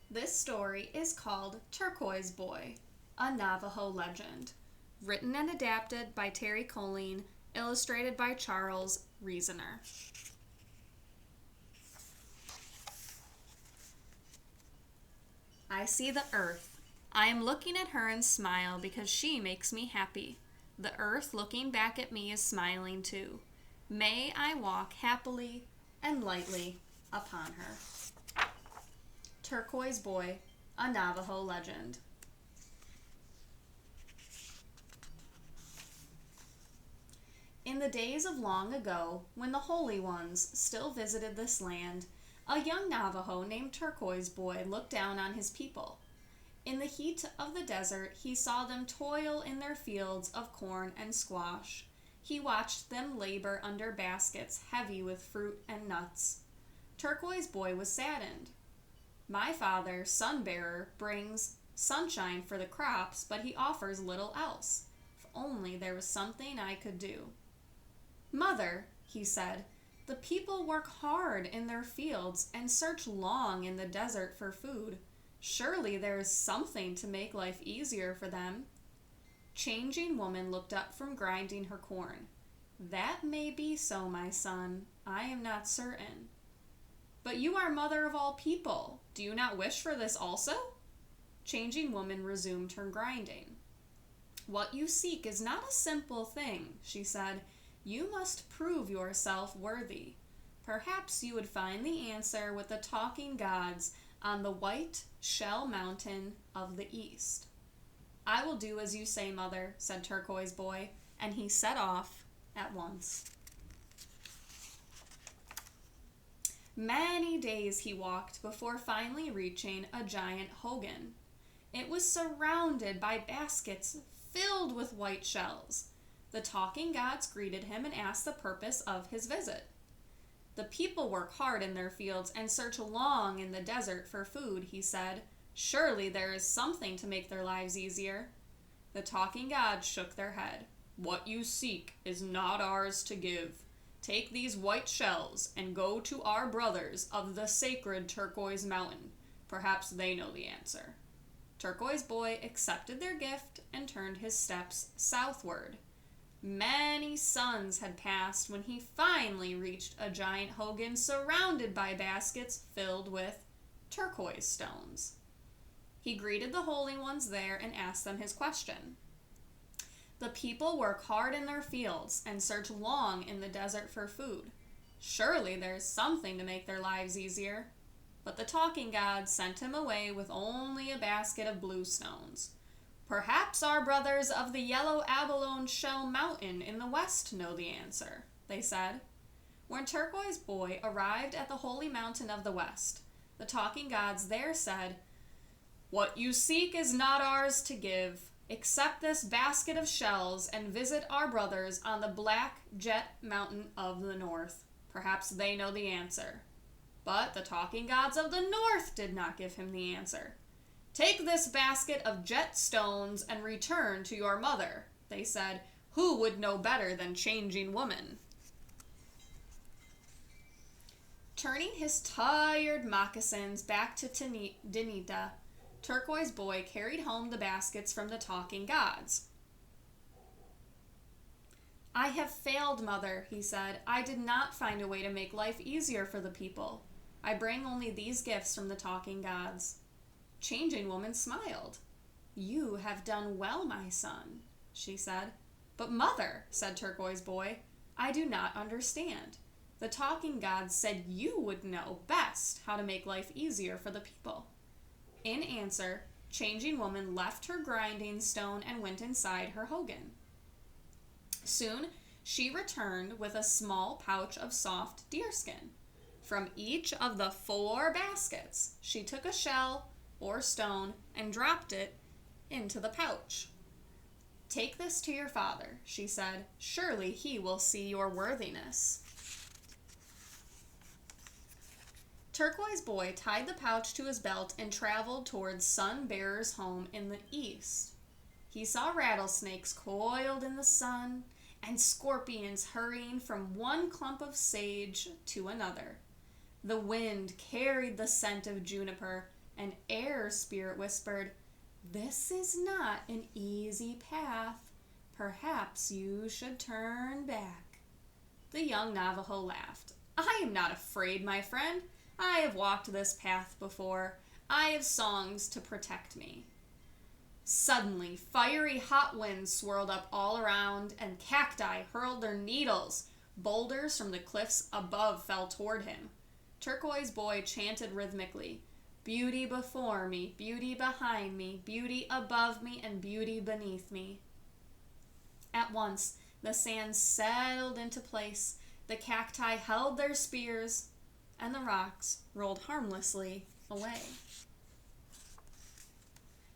This story is called Turquoise Boy, a Navajo legend. Written and adapted by Terri Cohlene, illustrated by Charles Reasoner. I see the earth. I am looking at her and smile because she makes me happy. The earth looking back at me is smiling too. May I walk happily and lightly upon her. Turquoise Boy, a Navajo legend. In the days of long ago, when the Holy Ones still visited this land, a young Navajo named Turquoise Boy looked down on his people. In the heat of the desert, he saw them toil in their fields of corn and squash. He watched them labor under baskets heavy with fruit and nuts. Turquoise Boy was saddened. My father, Sunbearer, brings sunshine for the crops, but he offers little else. If only there was something I could do. Mother, he said, the people work hard in their fields and search long in the desert for food. Surely there is something to make life easier for them. Changing Woman looked up from grinding her corn. That may be so, my son. I am not certain. But you are mother of all people. Do you not wish for this also? Changing Woman resumed her grinding. What you seek is not a simple thing, she said. You must prove yourself worthy. Perhaps you would find the answer with the talking gods on the white shell mountain of the east. I will do as you say, mother, said Turquoise Boy, and he set off at once. Many days he walked before finally reaching a giant hogan. It was surrounded by baskets filled with white shells. The talking gods greeted him and asked the purpose of his visit. The people work hard in their fields and search long in the desert for food, he said. Surely there is something to make their lives easier. The talking gods shook their head. What you seek is not ours to give. Take these white shells and go to our brothers of the sacred Turquoise Mountain. Perhaps they know the answer. Turquoise Boy accepted their gift and turned his steps southward. Many suns had passed when he finally reached a giant hogan surrounded by baskets filled with turquoise stones. He greeted the holy ones there and asked them his question. The people work hard in their fields and search long in the desert for food. Surely there's something to make their lives easier. But the talking gods sent him away with only a basket of blue stones. Perhaps our brothers of the yellow abalone shell mountain in the west know the answer, they said. When Turquoise Boy arrived at the holy mountain of the west, the talking gods there said, What you seek is not ours to give. Accept this basket of shells and visit our brothers on the Black Jet Mountain of the north. Perhaps they know the answer. But the talking gods of the north did not give him the answer. Take this basket of jet stones and return to your mother, they said. Who would know better than Changing Woman? Turning his tired moccasins back to Denita, Turquoise Boy carried home the baskets from the talking gods. I have failed, mother, he said. I did not find a way to make life easier for the people. I bring only these gifts from the talking gods. Changing Woman smiled. You have done well, my son, she said. But mother, said Turquoise Boy, I do not understand. The talking gods said you would know best how to make life easier for the people. In answer, Changing Woman left her grinding stone and went inside her hogan. Soon she returned with a small pouch of soft deerskin. From each of the 4 baskets, she took a shell or stone and dropped it into the pouch. Take this to your father, she said. Surely he will see your worthiness. Turquoise Boy tied the pouch to his belt and traveled towards Sunbearer's home in the east. He saw rattlesnakes coiled in the sun and scorpions hurrying from one clump of sage to another. The wind carried the scent of juniper, An air spirit whispered, "This is not an easy path. Perhaps you should turn back." The young Navajo laughed. "I am not afraid, my friend. I have walked this path before. I have songs to protect me." Suddenly, fiery hot winds swirled up all around, and cacti hurled their needles. Boulders from the cliffs above fell toward him. Turquoise Boy chanted rhythmically, "Beauty before me, beauty behind me, beauty above me, and beauty beneath me." At once, the sand settled into place, the cacti held their spears, and the rocks rolled harmlessly away.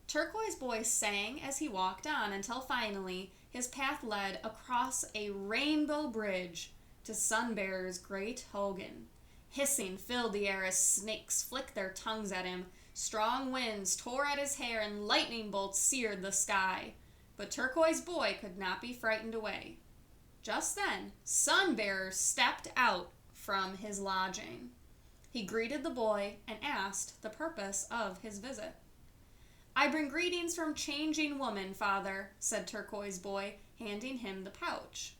Turquoise Boy sang as he walked on until finally his path led across a rainbow bridge to Sunbearer's great hogan. Hissing filled the air as snakes flicked their tongues at him. Strong winds tore at his hair and lightning bolts seared the sky. But Turquoise Boy could not be frightened away. Just then, Sunbearer stepped out from his lodging. He greeted the boy and asked the purpose of his visit. "I bring greetings from Changing Woman, Father," said Turquoise Boy, handing him the pouch.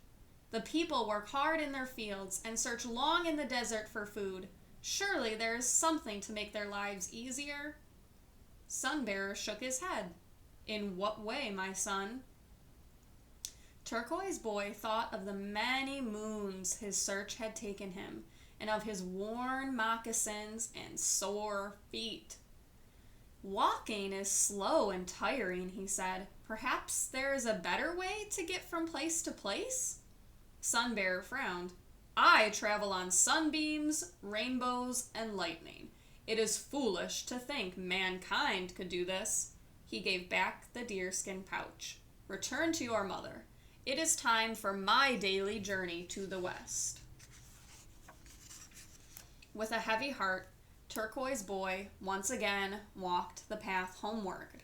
"The people work hard in their fields and search long in the desert for food. Surely there is something to make their lives easier?" Sunbearer shook his head. "In what way, my son?" Turquoise Boy thought of the many moons his search had taken him, and of his worn moccasins and sore feet. "Walking is slow and tiring," he said. "Perhaps there is a better way to get from place to place?" Sunbearer frowned. "I travel on sunbeams, rainbows, and lightning. It is foolish to think mankind could do this." He gave back the deerskin pouch. "Return to your mother. It is time for my daily journey to the west." With a heavy heart, Turquoise Boy once again walked the path homeward.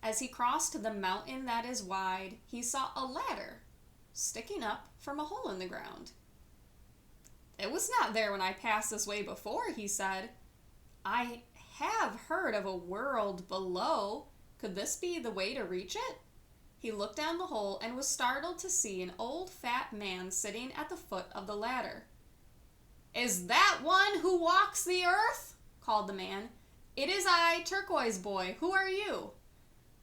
As he crossed the mountain that is wide, he saw a ladder sticking up from a hole in the ground. "It was not there when I passed this way before," he said. "I have heard of a world below. Could this be the way to reach it?" He looked down the hole and was startled to see an old fat man sitting at the foot of the ladder. "Is that one who walks the earth?" called the man. "It is I, Turquoise Boy. Who are you?"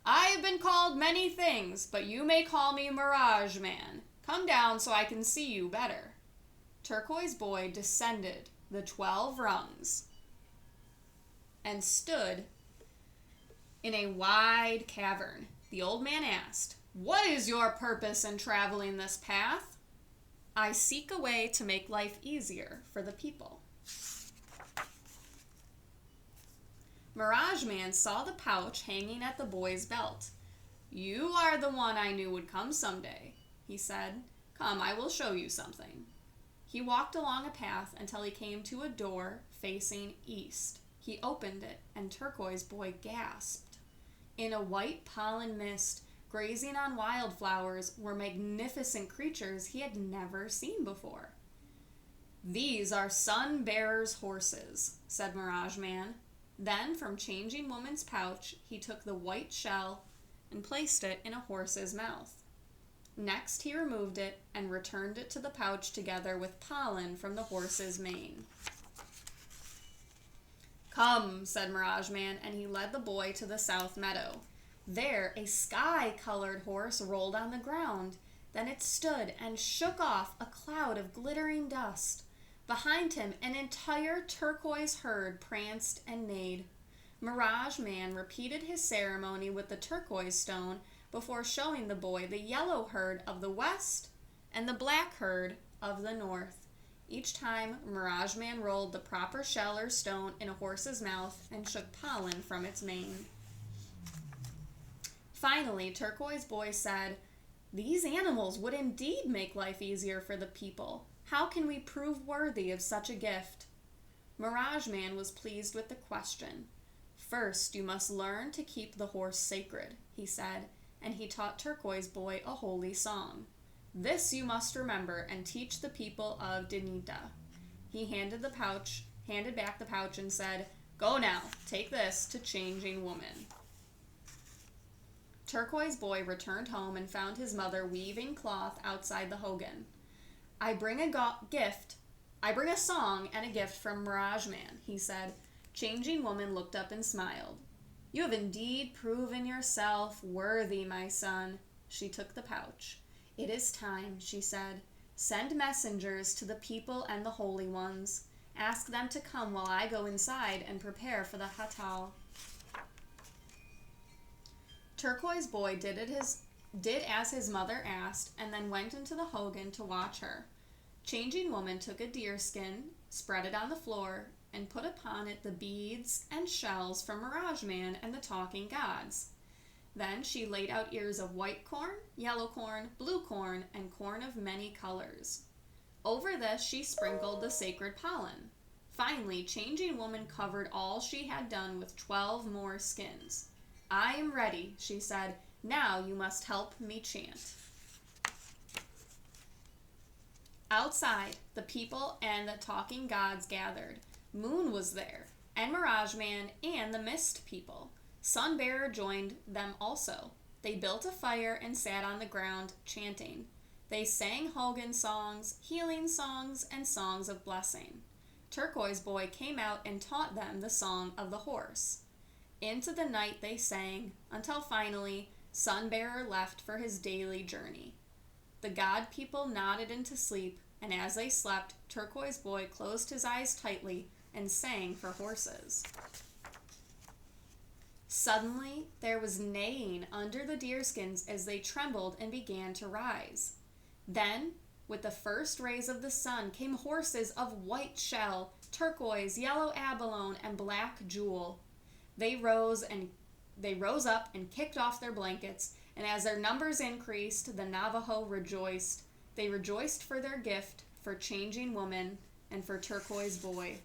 "I have been called many things, but you may call me Mirage Man. Come down so I can see you better." Turquoise Boy descended the 12 rungs and stood in a wide cavern. The old man asked, "What is your purpose in traveling this path?" "I seek a way to make life easier for the people." Mirage Man saw the pouch hanging at the boy's belt. "You are the one I knew would come someday," he said. "Come, I will show you something." He walked along a path until he came to a door facing east. He opened it, and Turquoise Boy gasped. In a white pollen mist, grazing on wildflowers, were magnificent creatures he had never seen before. "These are Sunbearer's horses," said Mirage Man. Then, from Changing Woman's pouch, he took the white shell and placed it in a horse's mouth. Next, he removed it and returned it to the pouch together with pollen from the horse's mane. "Come," said Mirage Man, and he led the boy to the south meadow. There, a sky-colored horse rolled on the ground. Then it stood and shook off a cloud of glittering dust. Behind him, an entire turquoise herd pranced and neighed. Mirage Man repeated his ceremony with the turquoise stone before showing the boy the yellow herd of the west and the black herd of the north. Each time, Mirage Man rolled the proper shell or stone in a horse's mouth and shook pollen from its mane. Finally, Turquoise Boy said, "These animals would indeed make life easier for the people. How can we prove worthy of such a gift?" Mirage Man was pleased with the question. "First, you must learn to keep the horse sacred," he said, and he taught Turquoise Boy a holy song. "This you must remember and teach the people of Denita." He handed back the pouch and said, Go now, take this to Changing Woman. Turquoise Boy returned home and found his mother weaving cloth outside the hogan. I bring a song and a gift from Mirage Man, he said. Changing Woman looked up and smiled. You have indeed proven yourself worthy, my son. She took the pouch. It is time, she said. Send messengers to the people and the holy ones. Ask them to come while I go inside and prepare for the hatal. Turquoise Boy did as his mother asked, and then went into the hogan to watch her. Changing Woman took a deer skin, spread it on the floor, and put upon it the beads and shells from Mirage Man and the talking gods. Then she laid out ears of white corn, yellow corn, blue corn, and corn of many colors. Over this she sprinkled the sacred pollen. Finally, Changing Woman covered all she had done with 12 more skins. I am ready, she said. Now you must help me chant. Outside, the people and the talking gods gathered. Moon was there, and Mirage Man, and the Mist people. Sunbearer joined them also. They built a fire and sat on the ground, chanting. They sang Hogan songs, healing songs, and songs of blessing. Turquoise Boy came out and taught them the song of the horse. Into the night they sang, until finally Sunbearer left for his daily journey. The god people nodded into sleep, and as they slept, Turquoise Boy closed his eyes tightly and sang for horses. Suddenly, there was neighing under the deerskins as they trembled and began to rise. Then, with the first rays of the sun, came horses of white shell, turquoise, yellow abalone, and black jewel. They rose up and kicked off their blankets, and as their numbers increased, the Navajo rejoiced. They rejoiced for their gift, for Changing Woman, and for Turquoise Boy.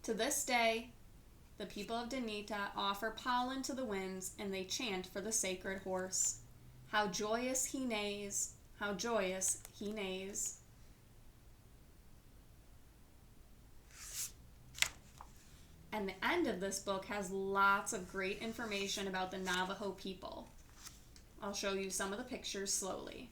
To this day, the people of Danita offer pollen to the winds, and they chant for the sacred horse. How joyous he neighs, how joyous he neighs. And the end of this book has lots of great information about the Navajo people. I'll show you some of the pictures slowly.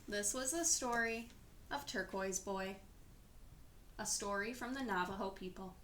This was the story of Turquoise Boy, a story from the Navajo people.